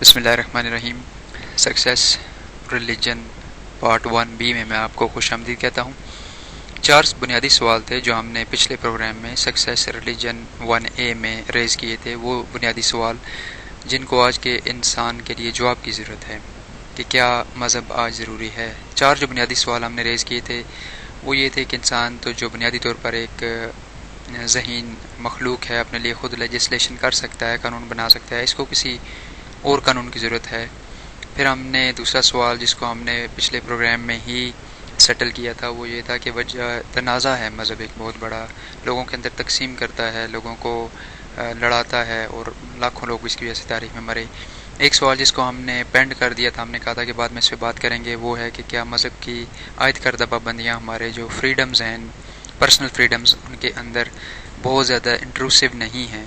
بسم اللہ الرحمن الرحیم۔ سکسیس ریلیجن پارٹ 1B میں آپ کو خوش آمدید کہتا ہوں۔ 4 بنیادی سوال تھے جو ہم نے پچھلے پروگرام میں سکسیس ریلیجن 1A میں ریز کیے تھے، وہ بنیادی سوال جن کو آج کے انسان کے لیے جواب کی ضرورت ہے کہ کیا مذہب آج ضروری ہے۔ 4 جو بنیادی سوال ہم نے ریز کیے تھے وہ یہ تھے کہ انسان تو جو بنیادی طور پر ایک ذہین مخلوق ہے، اپنے لیے خود لیجسلیشن کر سکتا ہے، قانون بنا سکتا ہے، اس کو کسی اور قانون کی ضرورت ہے۔ پھر ہم نے دوسرا سوال جس کو ہم نے پچھلے پروگرام میں ہی سیٹل کیا تھا وہ یہ تھا کہ وجہ تنازع ہے، مذہب ایک بہت بڑا لوگوں کے اندر تقسیم کرتا ہے، لوگوں کو لڑاتا ہے اور لاکھوں لوگ اس کی وجہ سے تاریخ میں مرے۔ ایک سوال جس کو ہم نے پینڈ کر دیا تھا، ہم نے کہا تھا کہ بعد میں اس پہ بات کریں گے، وہ ہے کہ کیا مذہب کی عائد کردہ پابندیاں ہمارے جو فریڈمز ہیں، پرسنل فریڈمز، ان کے اندر بہت زیادہ انٹروسیو نہیں ہیں۔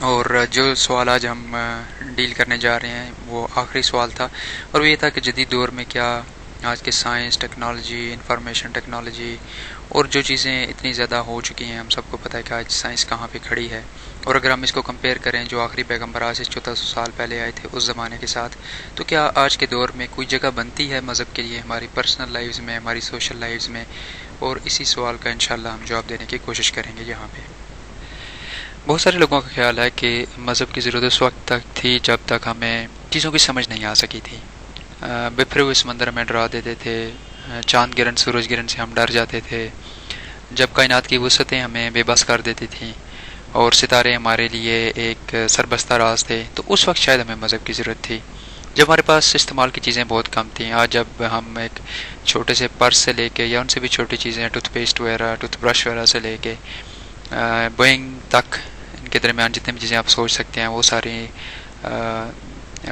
اور جو سوال آج ہم ڈیل کرنے جا رہے ہیں وہ آخری سوال تھا، اور وہ یہ تھا کہ جدید دور میں کیا آج کے سائنس، ٹیکنالوجی، انفارمیشن ٹیکنالوجی اور جو چیزیں اتنی زیادہ ہو چکی ہیں، ہم سب کو پتہ ہے کہ آج سائنس کہاں پہ کھڑی ہے، اور اگر ہم اس کو کمپیئر کریں جو آخری پیغمبر آج سے 1400 سال پہلے آئے تھے اس زمانے کے ساتھ، تو کیا آج کے دور میں کوئی جگہ بنتی ہے مذہب کے لیے ہماری پرسنل لائفز میں، ہماری سوشل لائفز میں؟ اور اسی سوال کا انشاءاللہ ہم جواب دینے کی کوشش کریں گے یہاں پہ۔ بہت سارے لوگوں کا خیال ہے کہ مذہب کی ضرورت اس وقت تک تھی جب تک ہمیں چیزوں کی سمجھ نہیں آ سکی تھی۔ بپھرے ہوئے سمندر ہمیں ڈرا دیتے تھے، چاند گرہن، سورج گرہن سے ہم ڈر جاتے تھے، جب کائنات کی وسعتیں ہمیں بے بس کر دیتی تھیں اور ستارے ہمارے لیے ایک سربستہ راز تھے، تو اس وقت شاید ہمیں مذہب کی ضرورت تھی، جب ہمارے پاس استعمال کی چیزیں بہت کم تھیں۔ آج جب ہم ایک چھوٹے سے پرس سے لے کے یا ان سے بھی چھوٹی چیزیں، ٹوتھ پیسٹ وغیرہ، ٹوتھ برش وغیرہ سے لے کے بوئنگ تک، ان کے درمیان جتنے بھی چیزیں آپ سوچ سکتے ہیں وہ ساری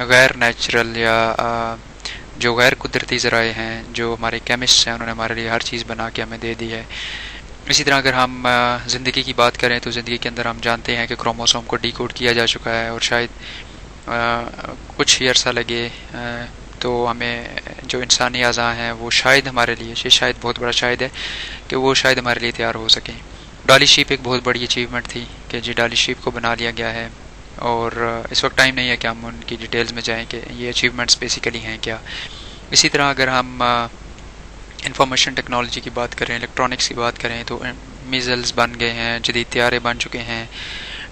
غیر نیچرل یا جو غیر قدرتی ذرائع ہیں، جو ہمارے کیمسٹ ہیں انہوں نے ہمارے لیے ہر چیز بنا کے ہمیں دے دی ہے۔ اسی طرح اگر ہم زندگی کی بات کریں تو زندگی کے اندر ہم جانتے ہیں کہ کروموسوم کو ڈی کوڈ کیا جا چکا ہے، اور شاید کچھ ہی عرصہ لگے تو ہمیں جو انسانی اعضاء ہیں وہ شاید ہمارے لیے، شاید بہت بڑا شاید ہے کہ وہ شاید ہمارے لیے تیار ہو سکیں۔ ڈالی شیپ ایک بہت بڑی اچیومنٹ تھی کہ جی ڈالی شیپ کو بنا لیا گیا ہے، اور اس وقت ٹائم نہیں ہے کہ ہم ان کی ڈیٹیلز میں جائیں کہ یہ اچیومنٹس بیسیکلی ہیں کیا۔ اسی طرح اگر ہم انفارمیشن ٹیکنالوجی کی بات کریں، الیکٹرانکس کی بات کریں، تو میزلز بن گئے ہیں، جدید طیارے بن چکے ہیں،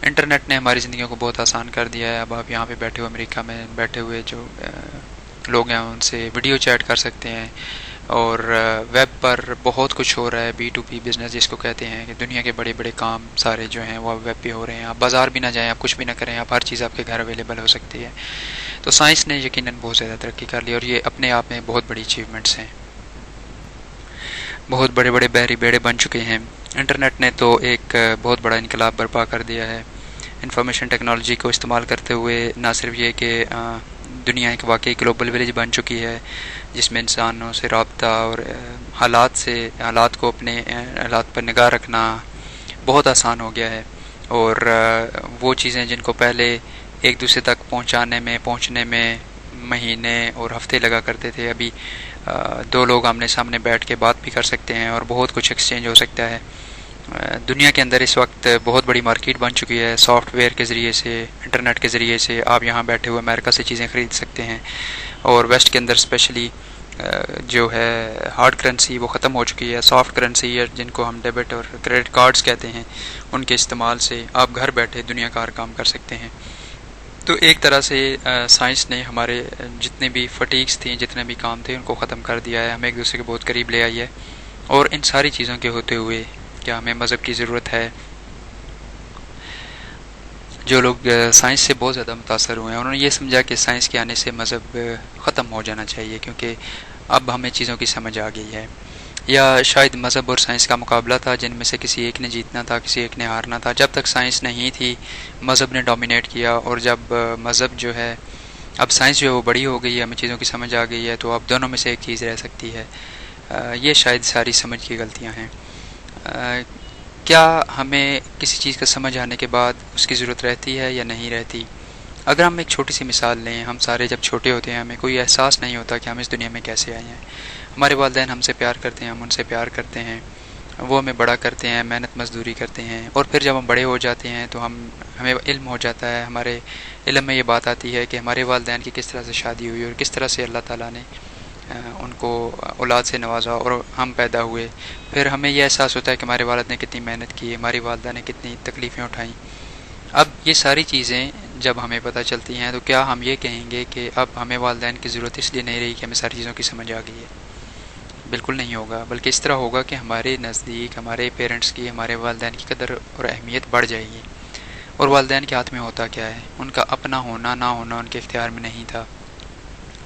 انٹرنیٹ نے ہماری زندگیوں کو بہت آسان کر دیا ہے۔ اب آپ یہاں پہ بیٹھے ہوئے امریکہ میں بیٹھے ہوئے جو لوگ ہیں ان سے ویڈیو چیٹ کر سکتے ہیں، اور ویب پر بہت کچھ ہو رہا ہے، B2B بزنس جس کو کہتے ہیں، کہ دنیا کے بڑے بڑے کام سارے جو ہیں وہ ویب پہ ہو رہے ہیں۔ آپ بازار بھی نہ جائیں، آپ کچھ بھی نہ کریں، آپ ہر چیز آپ کے گھر اویلیبل ہو سکتی ہے۔ تو سائنس نے یقیناً بہت زیادہ ترقی کر لی، اور یہ اپنے آپ میں بہت بڑی اچیومنٹس ہیں۔ بہت بڑے بڑے بحری بیڑے بن چکے ہیں۔ انٹرنیٹ نے تو ایک بہت بڑا انقلاب برپا کر دیا ہے۔ انفارمیشن ٹیکنالوجی کو استعمال کرتے ہوئے نہ صرف یہ کہ دنیا ایک واقعی گلوبل ولیج بن چکی ہے جس میں انسانوں سے رابطہ اور حالات کو اپنے حالات پر نگاہ رکھنا بہت آسان ہو گیا ہے، اور وہ چیزیں جن کو پہلے ایک دوسرے تک پہنچنے میں مہینے اور ہفتے لگا کرتے تھے، ابھی 2 لوگ آمنے سامنے بیٹھ کے بات بھی کر سکتے ہیں اور بہت کچھ ایکسچینج ہو سکتا ہے۔ دنیا کے اندر اس وقت بہت بڑی مارکیٹ بن چکی ہے، سافٹ ویئر کے ذریعے سے، انٹرنیٹ کے ذریعے سے آپ یہاں بیٹھے ہوئے امریکہ سے چیزیں خرید سکتے ہیں، اور ویسٹ کے اندر اسپیشلی جو ہے ہارڈ کرنسی وہ ختم ہو چکی ہے۔ سافٹ کرنسی جن کو ہم ڈیبٹ اور کریڈٹ کارڈز کہتے ہیں، ان کے استعمال سے آپ گھر بیٹھے دنیا کا ہر کام کر سکتے ہیں۔ تو ایک طرح سے سائنس نے ہمارے جتنے بھی فٹیگز تھیں، جتنے بھی کام تھے، ان کو ختم کر دیا ہے، ہمیں ایک دوسرے کے بہت قریب لے آئی ہے۔ اور ان ساری چیزوں کے ہوتے ہوئے کیا ہمیں مذہب کی ضرورت ہے؟ جو لوگ سائنس سے بہت زیادہ متاثر ہوئے ہیں انہوں نے یہ سمجھا کہ سائنس کے آنے سے مذہب ختم ہو جانا چاہیے، کیونکہ اب ہمیں چیزوں کی سمجھ آ گئی ہے، یا شاید مذہب اور سائنس کا مقابلہ تھا جن میں سے کسی ایک نے جیتنا تھا، کسی ایک نے ہارنا تھا۔ جب تک سائنس نہیں تھی مذہب نے ڈومینیٹ کیا، اور جب مذہب جو ہے، اب سائنس جو ہے وہ بڑی ہو گئی ہے، ہمیں چیزوں کی سمجھ آ گئی ہے، تو اب دونوں میں سے ایک چیز رہ سکتی ہے۔ یہ شاید ساری سمجھ کی غلطیاں ہیں۔ کیا ہمیں کسی چیز کا سمجھ آنے کے بعد اس کی ضرورت رہتی ہے یا نہیں رہتی؟ اگر ہم ایک چھوٹی سی مثال لیں، ہم سارے جب چھوٹے ہوتے ہیں ہمیں کوئی احساس نہیں ہوتا کہ ہم اس دنیا میں کیسے آئے ہیں۔ ہمارے والدین ہم سے پیار کرتے ہیں، ہم ان سے پیار کرتے ہیں، وہ ہمیں بڑا کرتے ہیں، محنت مزدوری کرتے ہیں، اور پھر جب ہم بڑے ہو جاتے ہیں تو ہمیں علم ہو جاتا ہے، ہمارے علم میں یہ بات آتی ہے کہ ہمارے والدین کی کس طرح سے شادی ہوئی اور کس طرح سے اللہ تعالیٰ نے ان کو اولاد سے نوازا اور ہم پیدا ہوئے۔ پھر ہمیں یہ احساس ہوتا ہے کہ ہمارے والد نے کتنی محنت کی، ہماری والدہ نے کتنی تکلیفیں اٹھائیں۔ اب یہ ساری چیزیں جب ہمیں پتہ چلتی ہیں تو کیا ہم یہ کہیں گے کہ اب ہمیں والدین کی ضرورت اس لیے نہیں رہی کہ ہمیں ساری چیزوں کی سمجھ آ گئی ہے؟ بالکل نہیں ہوگا، بلکہ اس طرح ہوگا کہ ہمارے نزدیک ہمارے پیرنٹس کی، ہمارے والدین کی قدر اور اہمیت بڑھ جائے گی۔ اور والدین کے ہاتھ میں ہوتا کیا ہے؟ ان کا اپنا ہونا نہ ہونا ان کے اختیار میں نہیں تھا،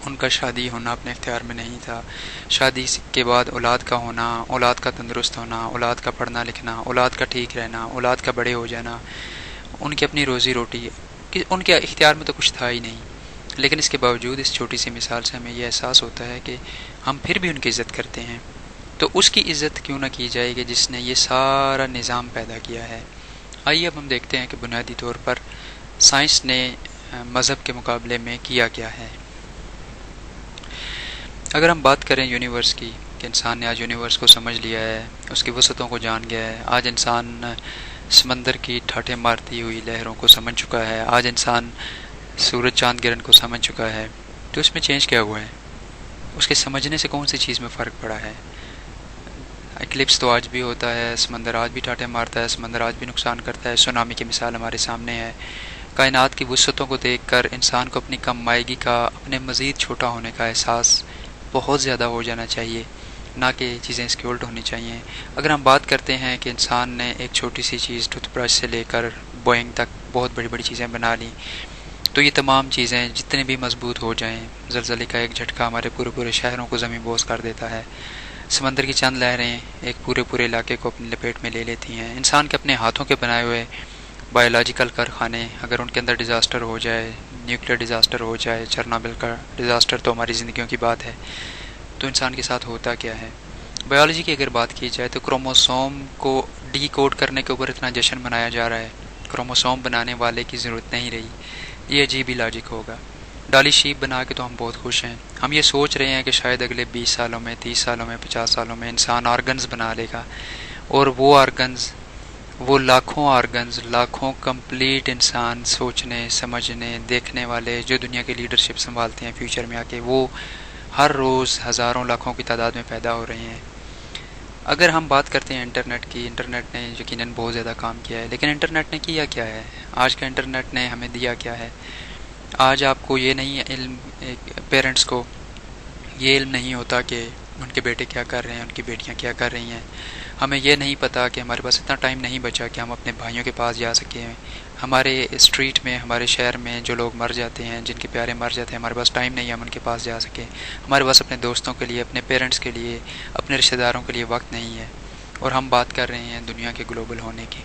ان کا شادی ہونا اپنے اختیار میں نہیں تھا، شادی کے بعد اولاد کا ہونا، اولاد کا تندرست ہونا، اولاد کا پڑھنا لکھنا، اولاد کا ٹھیک رہنا، اولاد کا بڑے ہو جانا، ان کی اپنی روزی روٹی ان کے اختیار میں تو کچھ تھا ہی نہیں۔ لیکن اس کے باوجود اس چھوٹی سی مثال سے ہمیں یہ احساس ہوتا ہے کہ ہم پھر بھی ان کی عزت کرتے ہیں۔ تو اس کی عزت کیوں نہ کی جائے کہ جس نے یہ سارا نظام پیدا کیا ہے۔ آئیے اب ہم دیکھتے ہیں کہ بنیادی طور پر سائنس نے مذہب کے مقابلے میں کیا کیا ہے۔ اگر ہم بات کریں یونیورس کی کہ انسان نے آج یونیورس کو سمجھ لیا ہے، اس کی وسعتوں کو جان گیا ہے، آج انسان سمندر کی ٹھاٹھیں مارتی ہوئی لہروں کو سمجھ چکا ہے، آج انسان سورج چاند گرہن کو سمجھ چکا ہے، تو اس میں چینج کیا ہوا ہے؟ اس کے سمجھنے سے کون سی چیز میں فرق پڑا ہے؟ ایکلپس تو آج بھی ہوتا ہے، سمندر آج بھی ٹھاٹھیں مارتا ہے، سمندر آج بھی نقصان کرتا ہے، سونامی کی مثال ہمارے سامنے ہے۔ کائنات کی وسعتوں کو دیکھ کر انسان کو اپنی کم مائگی کا، اپنے مزید چھوٹا ہونے کا احساس بہت زیادہ ہو جانا چاہیے، نہ کہ چیزیں اس کی الٹ ہونی چاہیے۔ اگر ہم بات کرتے ہیں کہ انسان نے ایک چھوٹی سی چیز ٹوتھ برش سے لے کر بوئنگ تک بہت بڑی بڑی چیزیں بنا لیں، تو یہ تمام چیزیں جتنے بھی مضبوط ہو جائیں، زلزلے کا ایک جھٹکا ہمارے پورے شہروں کو زمین بوس کر دیتا ہے، سمندر کی چند لہریں ایک پورے علاقے کو اپنی لپیٹ میں لے لیتی ہیں۔ انسان کے اپنے ہاتھوں کے بنائے ہوئے بایولوجیکل کارخانے اگر ان کے اندر ڈیزاسٹر ہو جائے، نیوکلیر ڈیزاسٹر ہو جائے، چرنوبل کا ڈیزاسٹر تو ہماری زندگیوں کی بات ہے، تو انسان کے ساتھ ہوتا کیا ہے؟ بایولوجی کی اگر بات کی جائے تو کروموسوم کو ڈی کوڈ کرنے کے اوپر اتنا جشن منایا جا رہا ہے، کروموسوم بنانے والے کی ضرورت نہیں رہی۔ یہ عجیب ہی لاجک ہوگا۔ ڈالی شیپ بنا کے تو ہم بہت خوش ہیں، ہم یہ سوچ رہے ہیں کہ شاید اگلے 20 سالوں میں، 30 سالوں میں، 50 سالوں میں انسان آرگنز بنا لے گا، اور وہ آرگنز، وہ لاکھوں آرگنز، لاکھوں کمپلیٹ انسان سوچنے، سمجھنے، دیکھنے والے جو دنیا کی لیڈرشپ سنبھالتے ہیں فیوچر میں آ کے، وہ ہر روز ہزاروں لاکھوں کی تعداد میں پیدا ہو رہے ہیں۔ اگر ہم بات کرتے ہیں انٹرنیٹ کی، انٹرنیٹ نے یقیناً بہت زیادہ کام کیا ہے، لیکن انٹرنیٹ نے کیا کیا ہے؟ آج کا انٹرنیٹ نے ہمیں دیا کیا ہے؟ آج آپ کو یہ نہیں علم، پیرنٹس کو یہ علم نہیں ہوتا کہ ان کے بیٹے کیا کر رہے ہیں، ان کی بیٹیاں کیا کر رہی ہیں۔ ہمیں یہ نہیں پتا کہ ہمارے پاس اتنا ٹائم نہیں بچا کہ ہم اپنے بھائیوں کے پاس جا سکیں۔ ہمارے اسٹریٹ میں، ہمارے شہر میں جو لوگ مر جاتے ہیں، جن کے پیارے مر جاتے ہیں، ہمارے پاس ٹائم نہیں ہے ہم ان کے پاس جا سکیں۔ ہمارے پاس اپنے دوستوں کے لیے، اپنے پیرنٹس کے لیے، اپنے رشتہ داروں کے لیے وقت نہیں ہے، اور ہم بات کر رہے ہیں دنیا کے گلوبل ہونے کی۔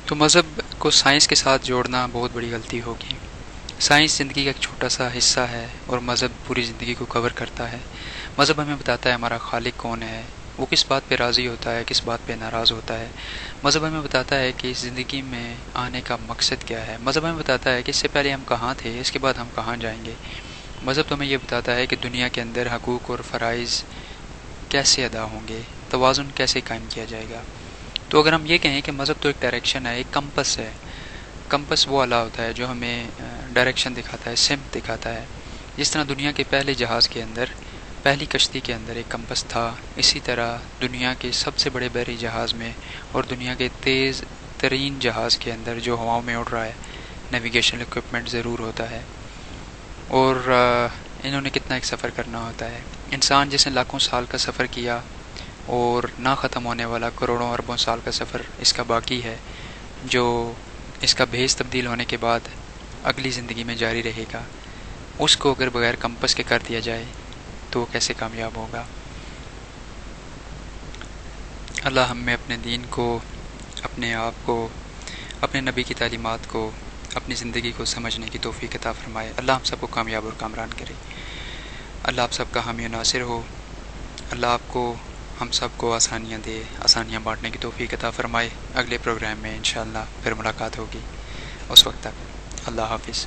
تو مذہب کو سائنس کے ساتھ جوڑنا بہت بڑی غلطی ہوگی۔ سائنس زندگی کا ایک چھوٹا سا حصہ ہے اور مذہب پوری زندگی کو کور کرتا ہے۔ مذہب ہمیں بتاتا ہے ہمارا خالق کون ہے، وہ کس بات پہ راضی ہوتا ہے، کس بات پہ ناراض ہوتا ہے۔ مذہب ہمیں بتاتا ہے کہ اس زندگی میں آنے کا مقصد کیا ہے۔ مذہب ہمیں بتاتا ہے کہ اس سے پہلے ہم کہاں تھے، اس کے بعد ہم کہاں جائیں گے۔ مذہب تو ہمیں یہ بتاتا ہے کہ دنیا کے اندر حقوق اور فرائض کیسے ادا ہوں گے، توازن کیسے قائم کیا جائے گا۔ تو اگر ہم یہ کہیں کہ مذہب تو ایک ڈائریکشن ہے، ایک کمپس ہے۔ کمپس وہ آلہ ہوتا ہے جو ہمیں ڈائریکشن دکھاتا ہے، سمت دکھاتا ہے۔ جس طرح دنیا کے پہلے جہاز کے اندر، پہلی کشتی کے اندر ایک کمپس تھا، اسی طرح دنیا کے سب سے بڑے بحری جہاز میں اور دنیا کے تیز ترین جہاز کے اندر جو ہواؤں میں اڑ رہا ہے، نیویگیشن اکوپمنٹ ضرور ہوتا ہے۔ اور انہوں نے کتنا ایک سفر کرنا ہوتا ہے۔ انسان جس نے لاکھوں سال کا سفر کیا اور نہ ختم ہونے والا کروڑوں اربوں سال کا سفر اس کا باقی ہے، جو اس کا بھیس تبدیل ہونے کے بعد اگلی زندگی میں جاری رہے گا، اس کو اگر بغیر کمپس کے کر دیا جائے تو وہ کیسے کامیاب ہوگا۔ اللہ ہم میں اپنے دین کو، اپنے آپ کو، اپنے نبی کی تعلیمات کو، اپنی زندگی کو سمجھنے کی توفیق عطا فرمائے۔ اللہ ہم سب کو کامیاب اور کامران کرے۔ اللہ آپ سب کا حامی و ناصر ہو۔ اللہ آپ کو، ہم سب کو آسانیاں دے، آسانیاں بانٹنے کی توفیق عطا فرمائے۔ اگلے پروگرام میں انشاءاللہ پھر ملاقات ہوگی، اس وقت تک اللہ حافظ۔